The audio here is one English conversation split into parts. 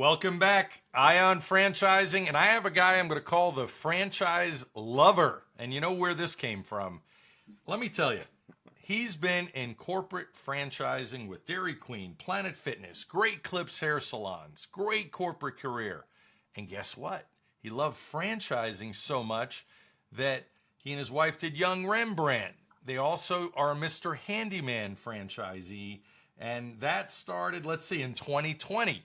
Welcome back, Ion Franchising, and I have a guy I'm going to call the franchise lover. And you know where this came from? Let me tell you, he's been in corporate franchising with Dairy Queen, Planet Fitness, Great Clips Hair Salons, great corporate career. And guess what? He loved franchising so much that he and his wife did Young Rembrandt. They also are a Mr. Handyman franchisee, and that started, let's see, in 2020.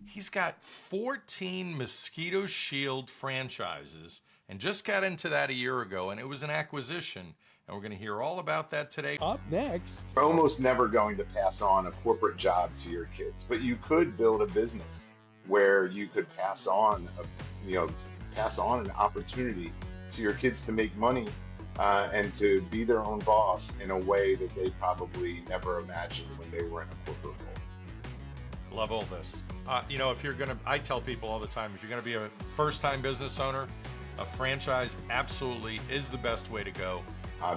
He's got 14 Mosquito Shield franchises and just got into that a year ago, and it was an acquisition. And we're going to hear all about that today. Up next. You're almost never going to pass on a corporate job to your kids, but you could build a business where you could pass on an opportunity to your kids to make money and to be their own boss in a way that they probably never imagined when they were in a corporate role. Love all this. If you're going to, I tell people all the time, if you're going to be a first-time business owner, a franchise absolutely is the best way to go.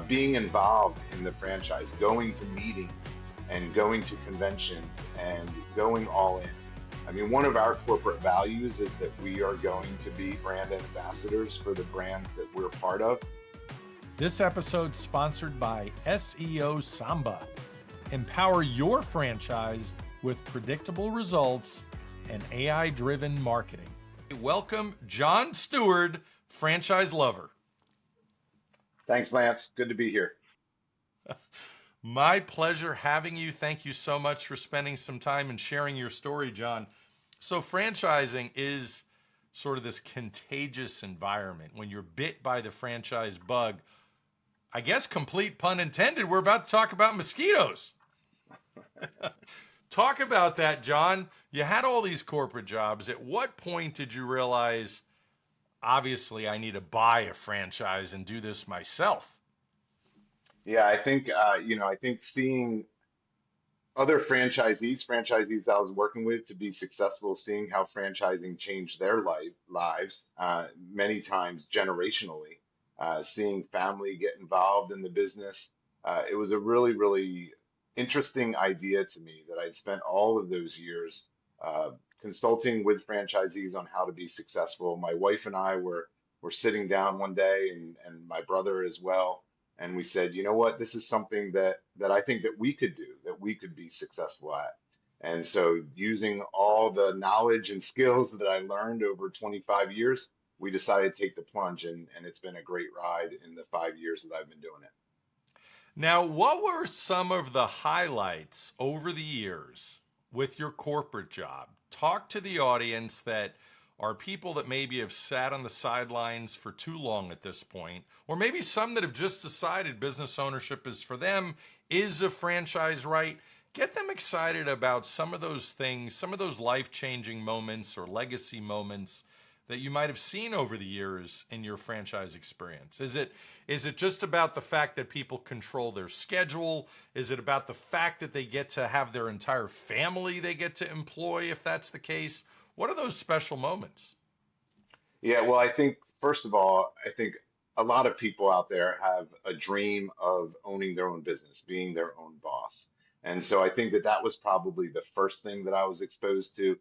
Being involved in the franchise, going to meetings and going to conventions and going all in. I mean, one of our corporate values is that we are going to be brand ambassadors for the brands that we're part of. This episode sponsored by SEO Samba. Empower your franchise with predictable results and AI-driven marketing. Welcome, Jon Steward, franchise lover. Thanks, Lance. Good to be here. My pleasure having you. Thank you so much for spending some time and sharing your story, Jon. So franchising is sort of this contagious environment. When you're bit by the franchise bug, I guess complete pun intended, we're about to talk about mosquitoes. Talk about that, Jon. You had all these corporate jobs. At what point did you realize, obviously, I need to buy a franchise and do this myself? Yeah, I think seeing other franchisees I was working with to be successful, seeing how franchising changed their lives, many times generationally, seeing family get involved in the business. It was a really, really interesting idea to me that I'd spent all of those years consulting with franchisees on how to be successful. My wife and I were sitting down one day, and my brother as well, and we said, you know what, this is something that I think that we could do, that we could be successful at. And so using all the knowledge and skills that I learned over 25 years, we decided to take the plunge, and it's been a great ride in the 5 years that I've been doing it. Now, what were some of the highlights over the years with your corporate job? Talk to the audience that are people that maybe have sat on the sidelines for too long at this point, or maybe some that have just decided business ownership is for them. Is a franchise right? Get them excited about some of those things, some of those life-changing moments or legacy moments that you might have seen over the years in your franchise experience. Is it just about the fact that people control their schedule? Is it about the fact that they get to have their entire family they get to employ, if that's the case? What are those special moments? Yeah, well, I think, first of all, I think a lot of people out there have a dream of owning their own business, being their own boss. And so I think that that was probably the first thing that I was exposed to.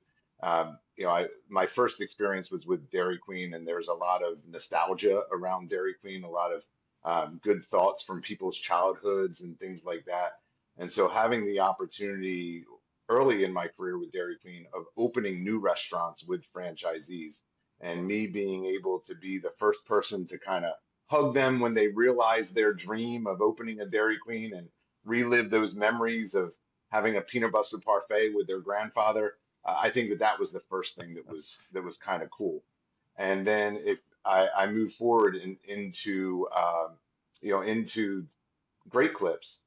My first experience was with Dairy Queen, and there's a lot of nostalgia around Dairy Queen, a lot of good thoughts from people's childhoods and things like that. And so having the opportunity early in my career with Dairy Queen of opening new restaurants with franchisees, and me being able to be the first person to kind of hug them when they realize their dream of opening a Dairy Queen and relive those memories of having a peanut butter parfait with their grandfather. I think that that was the first thing that was kind of cool. And then if I move forward into Great Clips,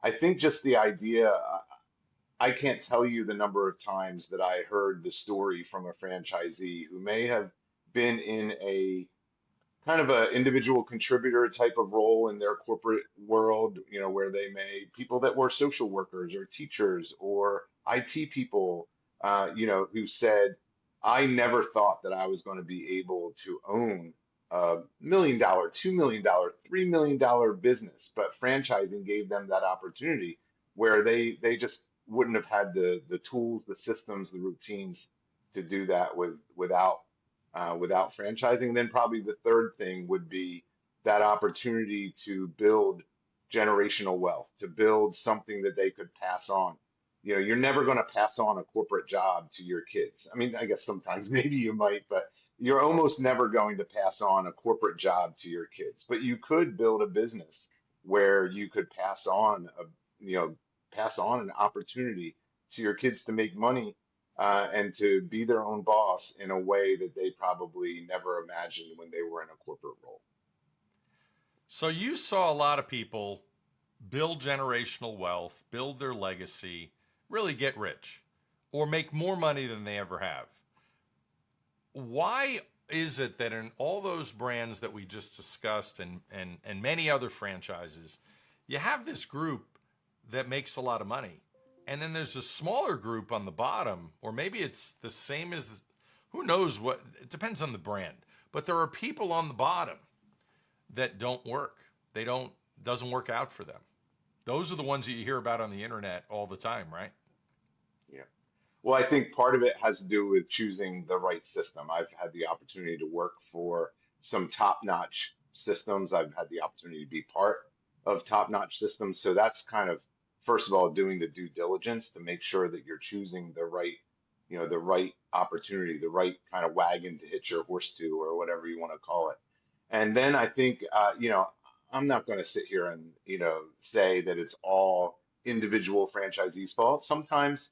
I think just the idea. I can't tell you the number of times that I heard the story from a franchisee who may have been in a kind of a individual contributor type of role in their corporate world, where they may people that were social workers or teachers or IT people, who said, I never thought that I was going to be able to own $1 million, $2 million, $3 million business, but franchising gave them that opportunity where they just wouldn't have had the tools, the systems, the routines to do that without franchising. Then probably the third thing would be that opportunity to build generational wealth, to build something that they could pass on. You know, you're never going to pass on a corporate job to your kids. I mean, I guess sometimes maybe you might, but you're almost never going to pass on a corporate job to your kids. But you could build a business where you could pass on an opportunity to your kids to make money and to be their own boss in a way that they probably never imagined when they were in a corporate role. So you saw a lot of people build generational wealth, build their legacy, really get rich, or make more money than they ever have. Why is it that in all those brands that we just discussed and many other franchises, you have this group that makes a lot of money? And then there's a smaller group on the bottom, or maybe it's the same as, who knows what, it depends on the brand. But there are people on the bottom that don't work. Doesn't work out for them. Those are the ones that you hear about on the internet all the time, right? Yeah. Well, I think part of it has to do with choosing the right system. I've had the opportunity to work for some top-notch systems. I've had the opportunity to be part of top-notch systems. So that's kind of, first of all, doing the due diligence to make sure that you're choosing the right opportunity, the right kind of wagon to hitch your horse to, or whatever you want to call it. And then I think, I'm not going to sit here and, say that it's all individual franchisees' fault. Sometimes,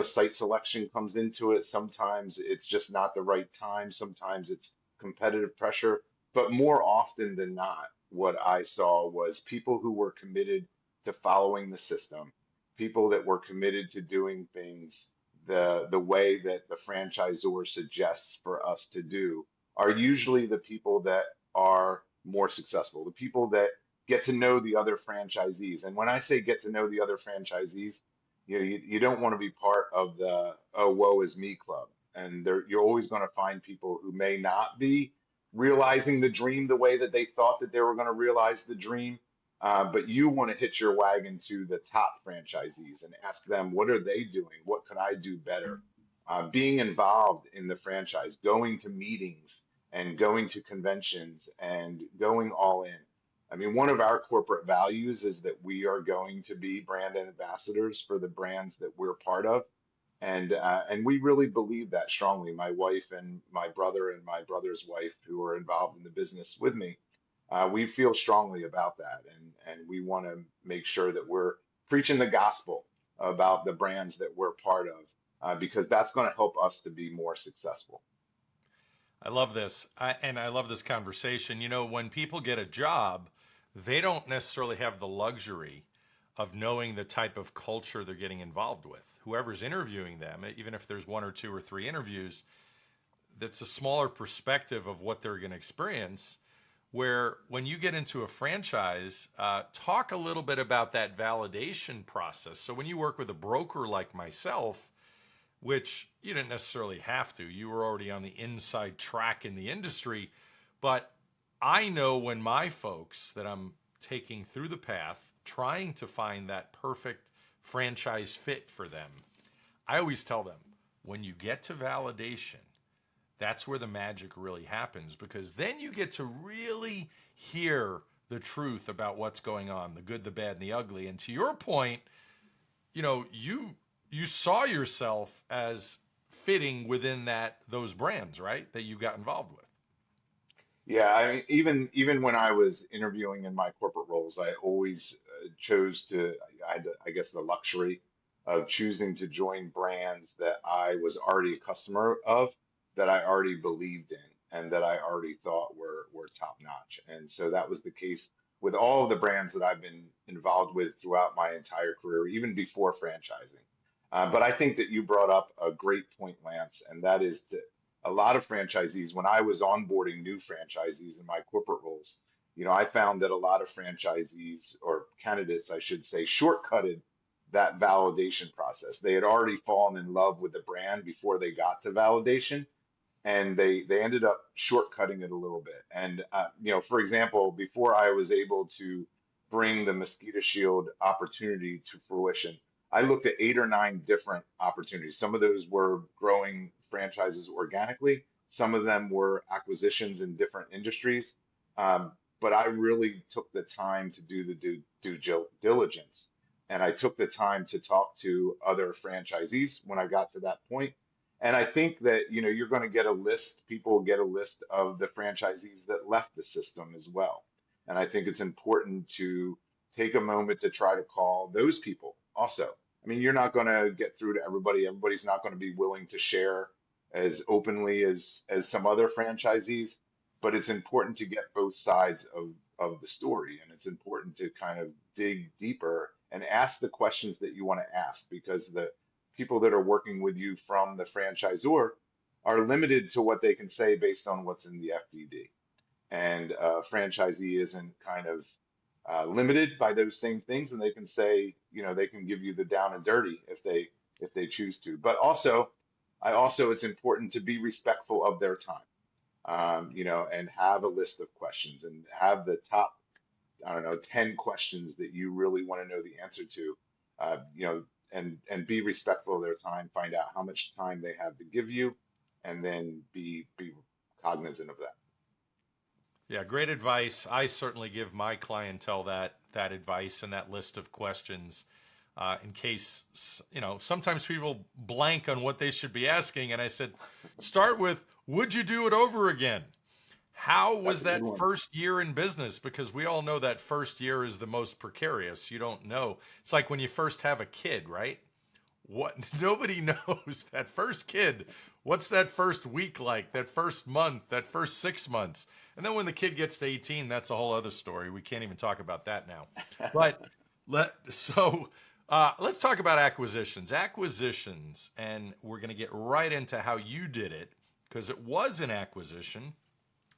site selection comes into it. Sometimes it's just not the right time. Sometimes it's competitive pressure. But more often than not, what I saw was people who were committed to following the system, people that were committed to doing things the way that the franchisor suggests for us to do are usually the people that are more successful, the people that get to know the other franchisees. And when I say get to know the other franchisees, you don't want to be part of the oh woe is me club. And you're always going to find people who may not be realizing the dream the way that they thought that they were going to realize the dream. But you want to hitch your wagon to the top franchisees and ask them, what are they doing? What could I do better? Being involved in the franchise, going to meetings and going to conventions and going all in. I mean, one of our corporate values is that we are going to be brand ambassadors for the brands that we're part of. And we really believe that strongly. My wife and my brother and my brother's wife, who are involved in the business with me, we feel strongly about that. And we want to make sure that we're preaching the gospel about the brands that we're part of, because that's going to help us to be more successful. I love this. And I love this conversation. You know, when people get a job, they don't necessarily have the luxury of knowing the type of culture they're getting involved with. Whoever's interviewing them, even if there's one or two or three interviews, that's a smaller perspective of what they're going to experience. Where when you get into a franchise, talk a little bit about that validation process. So when you work with a broker like myself, which you didn't necessarily have to, you were already on the inside track in the industry, but I know when my folks that I'm taking through the path, trying to find that perfect franchise fit for them, I always tell them, when you get to validation, that's where the magic really happens, because then you get to really hear the truth about what's going on, the good, the bad, and the ugly. And to your point, you saw yourself as fitting within those brands, right? That you got involved with. Yeah, I mean, even when I was interviewing in my corporate roles, I always chose to, I had, I guess, the luxury of choosing to join brands that I was already a customer of, that I already believed in, and that I already thought were top notch. And so that was the case with all of the brands that I've been involved with throughout my entire career, even before franchising. But I think that you brought up a great point, Lance, and that is that a lot of franchisees, when I was onboarding new franchisees in my corporate roles, I found that a lot of franchisees, or candidates, I should say, shortcutted that validation process. They had already fallen in love with the brand before they got to validation, and they ended up shortcutting it a little bit. And for example, before I was able to bring the Mosquito Shield opportunity to fruition, I looked at 8 or 9 different opportunities. Some of those were growing franchises organically. Some of them were acquisitions in different industries. Um, but I really took the time to do the due diligence. And I took the time to talk to other franchisees when I got to that point. And I think that, you're going to get a list, people will get a list of the franchisees that left the system as well. And I think it's important to take a moment to try to call those people also. I mean, you're not going to get through to everybody. Everybody's not going to be willing to share as openly as some other franchisees, but it's important to get both sides of the story, and it's important to kind of dig deeper and ask the questions that you want to ask, because the people that are working with you from the franchisor are limited to what they can say based on what's in the FDD. And franchisee isn't kind of limited by those same things, and they can say, they can give you the down and dirty if they choose to. But also, it's important to be respectful of their time, and have a list of questions and have the top, I don't know, 10 questions that you really want to know the answer to, and be respectful of their time, find out how much time they have to give you, and then be cognizant of that. Yeah, great advice. I certainly give my clientele that advice and that list of questions, in case, sometimes people blank on what they should be asking. And I said, start with, would you do it over again? How was That's a that good one. first year in business? Because we all know that first year is the most precarious. You don't know. It's like when you first have a kid, right? What nobody knows that first kid. What's that first week like? That first month? That first 6 months? And then when the kid gets to 18, that's a whole other story. We can't even talk about that now. But let's talk about acquisitions. Acquisitions, and we're going to get right into how you did it, because it was an acquisition.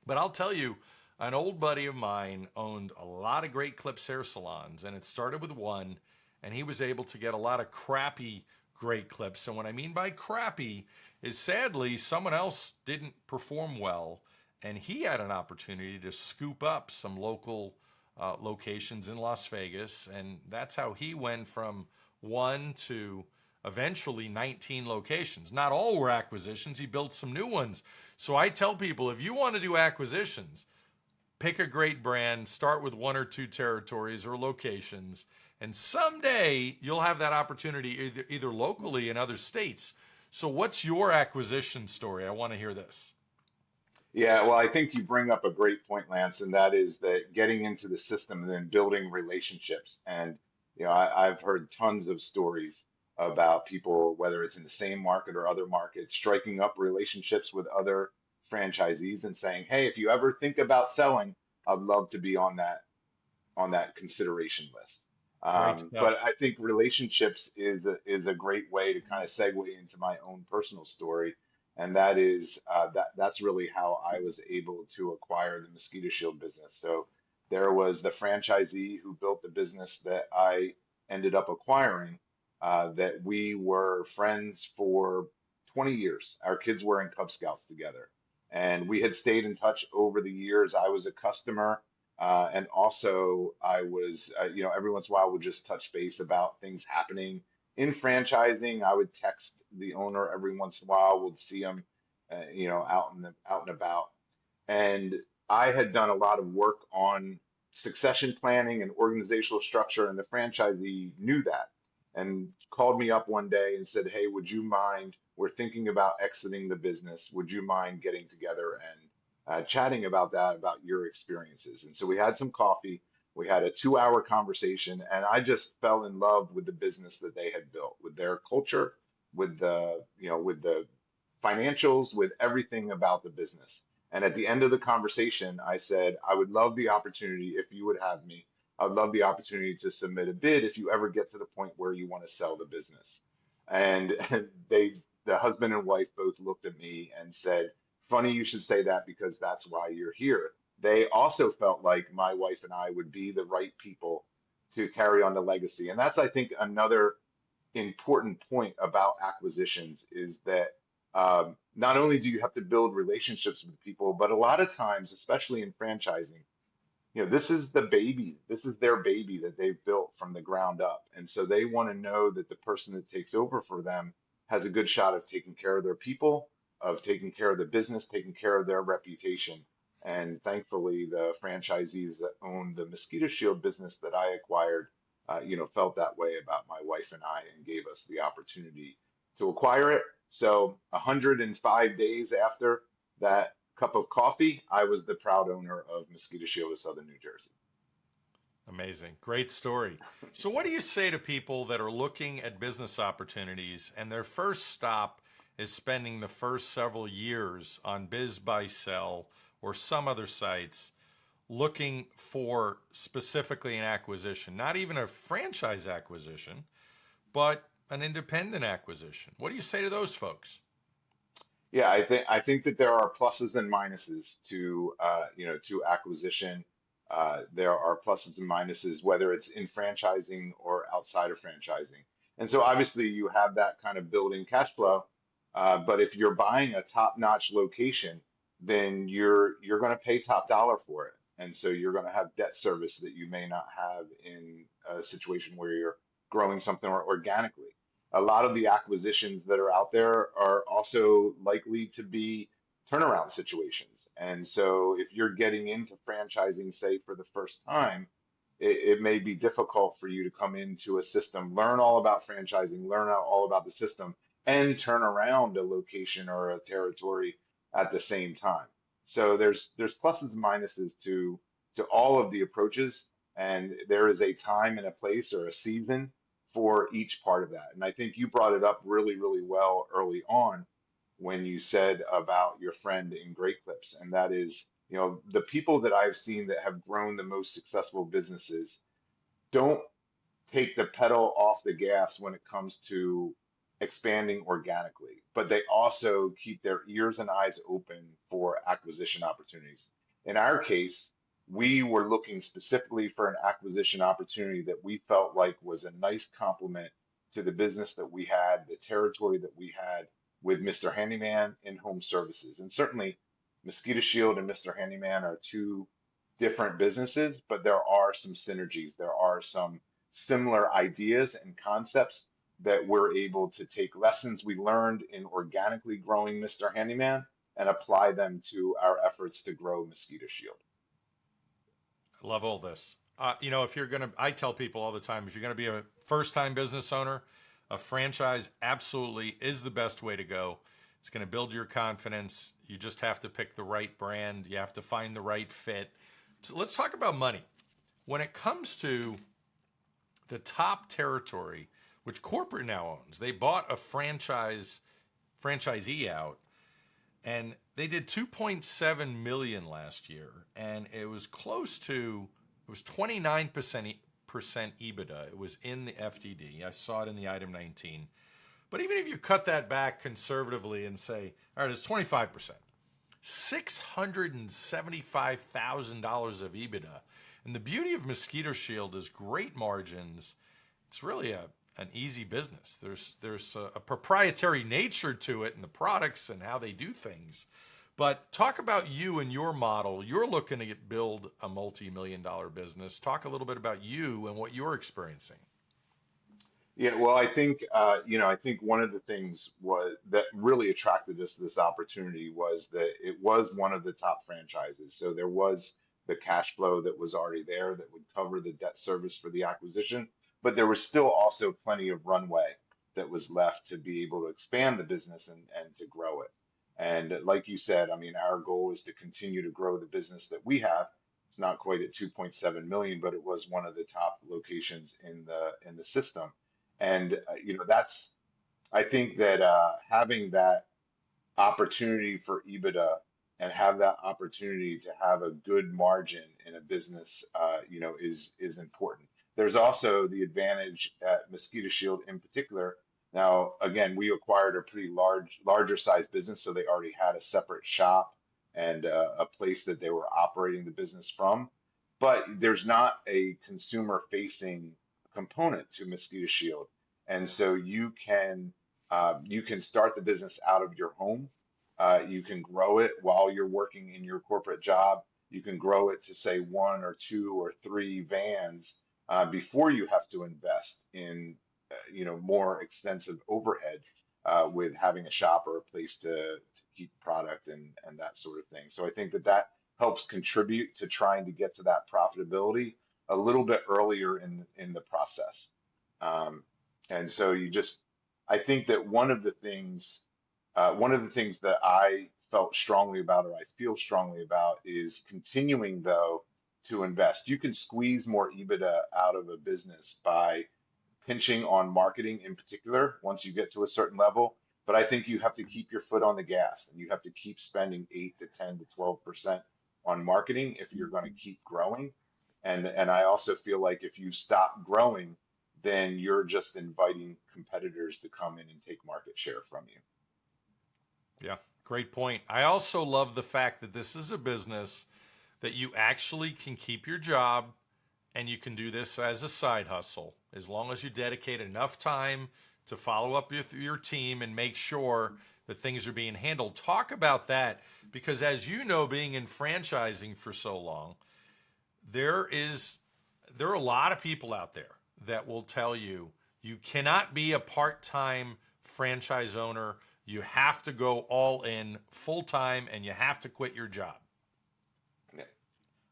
But I'll tell you, an old buddy of mine owned a lot of great clips hair salons, and it started with one, and he was able to get a lot of crappy great clips. And what I mean by crappy is, sadly, someone else didn't perform well, and he had an opportunity to scoop up some local locations in Las Vegas, and that's how he went from one to eventually 19 locations. Not all were acquisitions. He built some new ones. So I tell people, if you want to do acquisitions, pick a great brand, start with one or two territories or locations, and someday you'll have that opportunity either locally in other states. So what's your acquisition story? I want to hear this. Yeah, well, I think you bring up a great point, Lance, and that is that getting into the system and then building relationships. And I've heard tons of stories about people, whether it's in the same market or other markets, striking up relationships with other franchisees and saying, "Hey, if you ever think about selling, I'd love to be on that consideration list." Great But stuff. I think relationships is a great way to kind of segue into my own personal story, and that is that's really how I was able to acquire the Mosquito Shield business. So there was the franchisee who built the business that I ended up acquiring. That we were friends for 20 years. Our kids were in Cub Scouts together, and we had stayed in touch over the years. I was a customer. And also, I was, every once in a while, would just touch base about things happening in franchising. I would text the owner every once in a while. Would see him, out and about. And I had done a lot of work on succession planning and organizational structure, and the franchisee knew that and called me up one day and said, "Hey, would you mind? We're thinking about exiting the business. Would you mind getting together and chatting about that, about your experiences?" And so we had some coffee. We had a 2-hour conversation, and I just fell in love with the business that they had built, with their culture, with the financials, with everything about the business. And at the end of the conversation, I said, "I would love the opportunity if you would have me. I'd love the opportunity to submit a bid if you ever get to the point where you want to sell the business." And the husband and wife both looked at me and said, "Funny you should say that, because that's why you're here." They also felt like my wife and I would be the right people to carry on the legacy. And that's, I think, another important point about acquisitions is that not only do you have to build relationships with people, but a lot of times, especially in franchising, this is the baby, this is their baby that they've built from the ground up. And so they want to know that the person that takes over for them has a good shot of taking care of their people, of taking care of the business, taking care of their reputation. And thankfully, the franchisees that own the Mosquito Shield business that I acquired, felt that way about my wife and I and gave us the opportunity to acquire it. So 105 days after that cup of coffee, I was the proud owner of Mosquito Shield of Southern New Jersey. Amazing. Great story. So, what do you say to people that are looking at business opportunities and their first stop is spending the first several years on Biz Buy Sell or some other sites looking for specifically an acquisition, not even a franchise acquisition, but an independent acquisition? What do you say to those folks? Yeah, I think that there are pluses and minuses to to acquisition. There are pluses and minuses whether it's in franchising or outside of franchising. And so obviously you have that kind of building cash flow. But if you're buying a top-notch location, then you're going to pay top dollar for it. And so you're going to have debt service that you may not have in a situation where you're growing something organically. A lot of the acquisitions that are out there are also likely to be turnaround situations. And so if you're getting into franchising, say, for the first time, it may be difficult for you to come into a system, learn all about franchising, learn all about the system, and turn around a location or a territory at the same time. So there's pluses and minuses to all of the approaches, and there is a time and a place or a season for each part of that. And I think you brought it up really, really well early on when you said about your friend in Great Clips, and that is, the people that I've seen that have grown the most successful businesses don't take the pedal off the gas when it comes to expanding organically, but they also keep their ears and eyes open for acquisition opportunities. In our case, we were looking specifically for an acquisition opportunity that we felt like was a nice complement to the business that we had, the territory that we had with Mr. Handyman in home services. And certainly, Mosquito Shield and Mr. Handyman are two different businesses, but there are some synergies. There are some similar ideas and concepts that we're able to take lessons we learned in organically growing Mr. Handyman and apply them to our efforts to grow Mosquito Shield. I love all this. If you're going to, I tell people all the time, if you're going to be a first time business owner, a franchise absolutely is the best way to go. It's going to build your confidence. You just have to pick the right brand. You have to find the right fit. So let's talk about money. When it comes to the top territory, which corporate now owns, they bought a franchisee out, and they did 2.7 million last year, and it was 29% EBITDA. It was in the FDD. I saw it in the item 19. But even if you cut that back conservatively and say, all right, it's 25%, $675,000 of EBITDA. And the beauty of Mosquito Shield is great margins. It's really an easy business. There's a proprietary nature to it and the products and how they do things. But talk about you and your model. You're looking to build a multi-million-dollar business. Talk a little bit about you and what you're experiencing. Yeah, well, I think one of the things was that really attracted us to this opportunity was that it was one of the top franchises. So there was the cash flow that was already there that would cover the debt service for the acquisition, but there was still also plenty of runway that was left to be able to expand the business and to grow it. And like you said, I mean, our goal is to continue to grow the business that we have. It's not quite at 2.7 million, but it was one of the top locations in the system. And that's I think that having that opportunity for EBITDA and have that opportunity to have a good margin in a business, is important. There's also the advantage at Mosquito Shield in particular. Now, again, we acquired a pretty larger size business, so they already had a separate shop and a place that they were operating the business from. But there's not a consumer-facing component to Mosquito Shield, and so you can start the business out of your home. You can grow it while you're working in your corporate job. You can grow it to say one or two or three vans before you have to invest in more extensive overhead with having a shop or a place to repeat product and that sort of thing. So I think that that helps contribute to trying to get to that profitability a little bit earlier in the process. Um, and so you just, I think that one of the things that I felt strongly about, or I feel strongly about, is continuing though to invest. You can squeeze more EBITDA out of a business by pinching on marketing in particular once you get to a certain level. But I think you have to keep your foot on the gas and you have to keep spending 8 to 10 to 12% on marketing if you're going to keep growing. And I also feel like if you stop growing, then you're just inviting competitors to come in and take market share from you. Yeah, great point. I also love the fact that this is a business that you actually can keep your job and you can do this as a side hustle as long as you dedicate enough time to follow up with your team and make sure that things are being handled. Talk about that because, as you know, being in franchising for so long, there are a lot of people out there that will tell you you cannot be a part-time franchise owner. You have to go all in full time and you have to quit your job.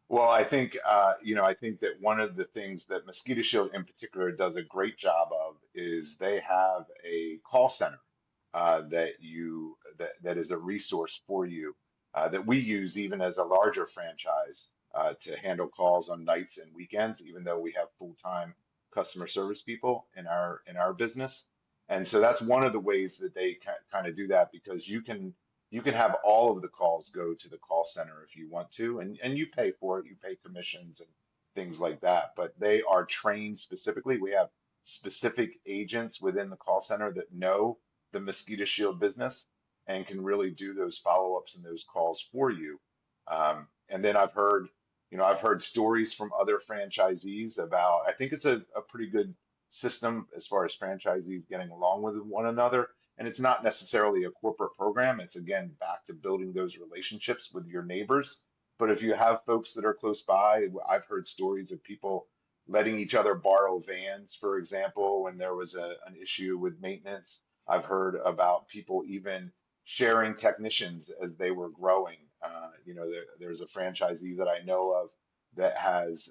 Well, I think I think that one of the things that Mosquito Shield in particular does a great job of is they have a call center that is a resource for you that we use even as a larger franchise to handle calls on nights and weekends, even though we have full-time customer service people in our business. And so that's one of the ways that they kind of do that because you can have all of the calls go to the call center if you want to, and you pay for it, you pay commissions and things like that. But they are trained specifically. We have specific agents within the call center that know the Mosquito Shield business and can really do those follow-ups and those calls for you. And then I've heard stories from other franchisees about, I think it's a pretty good system as far as franchisees getting along with one another. And it's not necessarily a corporate program. It's again back to building those relationships with your neighbors. But if you have folks that are close by, I've heard stories of people letting each other borrow vans, for example, when there was an issue with maintenance. I've heard about people even sharing technicians as they were growing. There's a franchisee that I know of that has,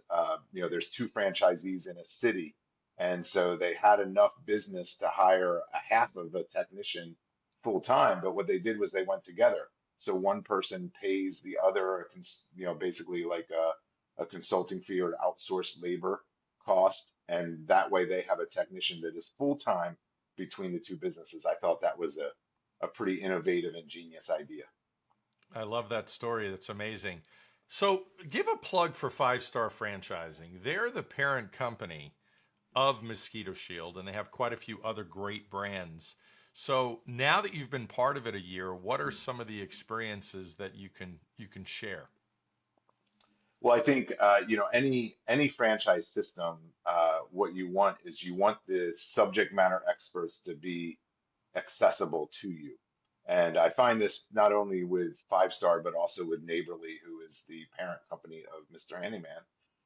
there's two franchisees in a city and so they had enough business to hire a half of a technician full time. But what they did was they went together. So one person pays the other, basically like a consulting fee or an outsourced labor cost. And that way they have a technician that is full time between the two businesses. I thought that was a pretty innovative and genius idea. I love that story. That's amazing. So give a plug for Five Star Franchising. They're the parent company of Mosquito Shield, and they have quite a few other great brands. So now that you've been part of it a year, what are some of the experiences that you can share? Well, I think any franchise system, what you want is you want the subject matter experts to be accessible to you. And I find this not only with Five Star, but also with Neighborly, who is the parent company of Mr. Handyman.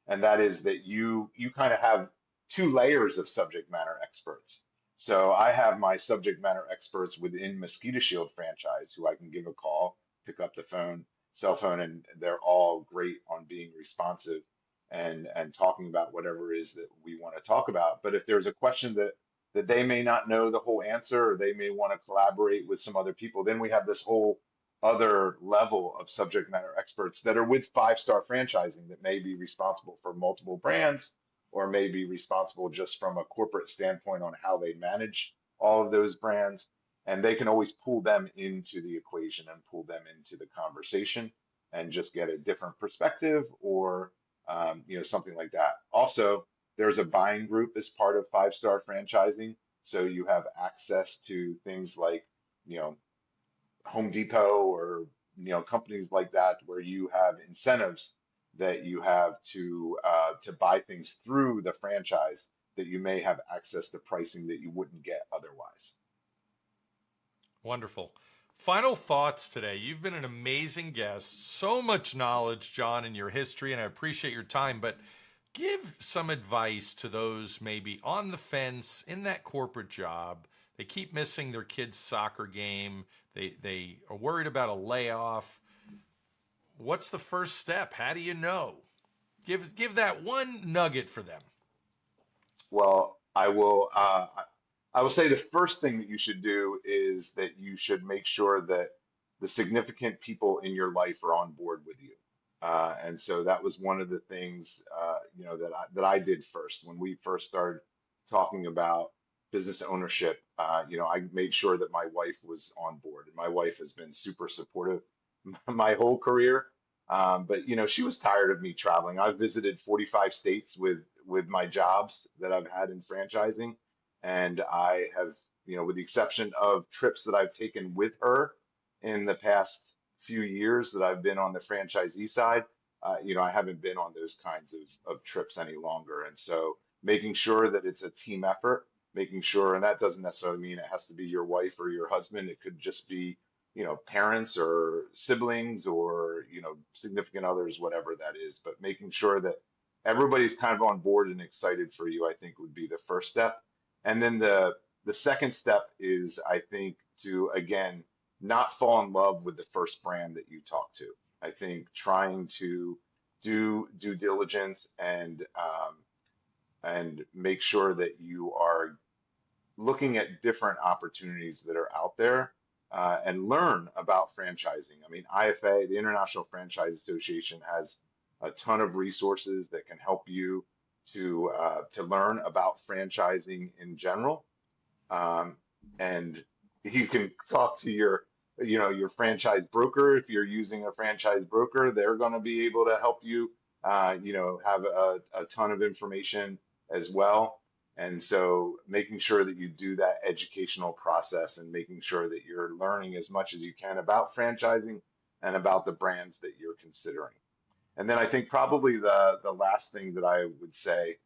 And that is that you kind of have two layers of subject matter experts. So I have my subject matter experts within Mosquito Shield franchise who I can give a call, pick up the cell phone, and they're all great on being responsive and talking about whatever it is that we want to talk about. But if there's a question that they may not know the whole answer, or they may want to collaborate with some other people, then we have this whole other level of subject matter experts that are with Five Star Franchising that may be responsible for multiple brands or may be responsible just from a corporate standpoint on how they manage all of those brands. And they can always pull them into the equation and pull them into the conversation and just get a different perspective or something like that. Also, there's a buying group as part of Five Star Franchising. So you have access to things like, Home Depot or, companies like that where you have incentives that you have to buy things through the franchise that you may have access to pricing that you wouldn't get otherwise. Wonderful. Final thoughts today. You've been an amazing guest. So much knowledge, Jon, in your history, and I appreciate your time. But give some advice to those maybe on the fence in that corporate job. they keep missing their kid's soccer game. They are worried about a layoff. What's the first step? How do you know? Give that one nugget for them. Well, I will say the first thing that you should do is that you should make sure that the significant people in your life are on board with you. And so that was one of the things, that I did first when we first started talking about business ownership. I made sure that my wife was on board, and my wife has been super supportive my whole career. But she was tired of me traveling. I've visited 45 states with my jobs that I've had in franchising, and I have, with the exception of trips that I've taken with her in the past few years that I've been on the franchisee side, I haven't been on those kinds of trips any longer. And so making sure that it's a team effort, making sure, and that doesn't necessarily mean it has to be your wife or your husband. It could just be, parents or siblings or, significant others, whatever that is. But making sure that everybody's kind of on board and excited for you, I think would be the first step. And then the second step is, I think, to, again, not fall in love with the first brand that you talk to. I think trying to do due diligence and make sure that you are looking at different opportunities that are out there, and learn about franchising. I mean, IFA, the International Franchise Association, has a ton of resources that can help you to learn about franchising in general. And you can talk to your franchise broker. If you're using a franchise broker, they're going to be able to help you, have a ton of information as well. And so making sure that you do that educational process and making sure that you're learning as much as you can about franchising and about the brands that you're considering. And then I think probably the last thing that I would say,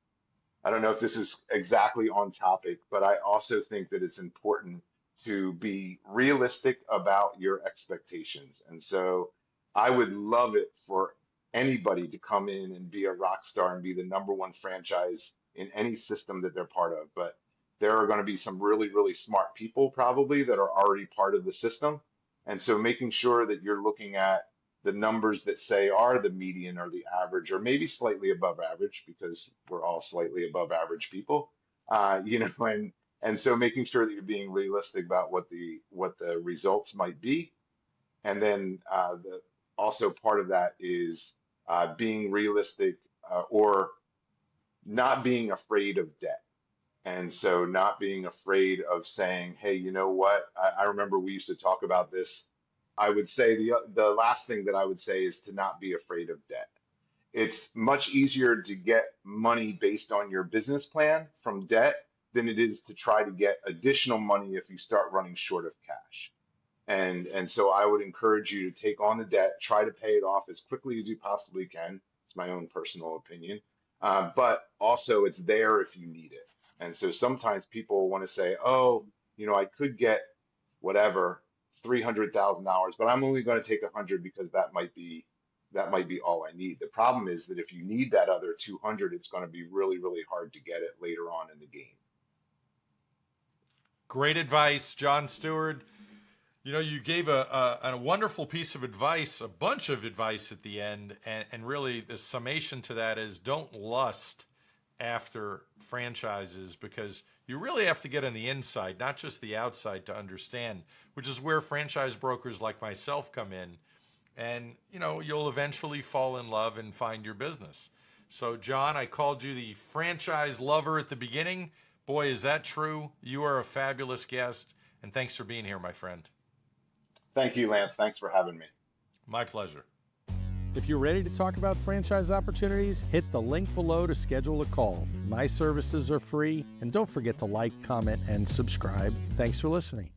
I don't know if this is exactly on topic, but I also think that it's important to be realistic about your expectations. And so I would love it for anybody to come in and be a rock star and be the number one franchise in any system that they're part of. But there are going to be some really, really smart people probably that are already part of the system. And so making sure that you're looking at the numbers that say are the median or the average, or maybe slightly above average, because we're all slightly above average people, and so making sure that you're being realistic about what the results might be. And then also part of that is being realistic, or not being afraid of debt. And so not being afraid of saying, hey, you know what? I remember we used to talk about this. I would say the last thing that I would say is to not be afraid of debt. It's much easier to get money based on your business plan from debt than it is to try to get additional money if you start running short of cash. And so I would encourage you to take on the debt, try to pay it off as quickly as you possibly can. It's my own personal opinion. But also it's there if you need it. And so sometimes people want to say, oh, I could get whatever, $300,000, but I'm only going to take 100 because that might be all I need. The problem is that if you need that other 200, it's going to be really, really hard to get it later on in the game. Great advice, Jon Steward. You gave a wonderful piece of advice, a bunch of advice at the end, and really the summation to that is don't lust after franchises, because you really have to get on the inside, not just the outside, to understand, which is where franchise brokers like myself come in. And, you'll eventually fall in love and find your business. So, Jon, I called you the franchise lover at the beginning. Boy, is that true. You are a fabulous guest, and thanks for being here, my friend. Thank you, Lance. Thanks for having me. My pleasure. If you're ready to talk about franchise opportunities, hit the link below to schedule a call. My services are free, and don't forget to like, comment, and subscribe. Thanks for listening.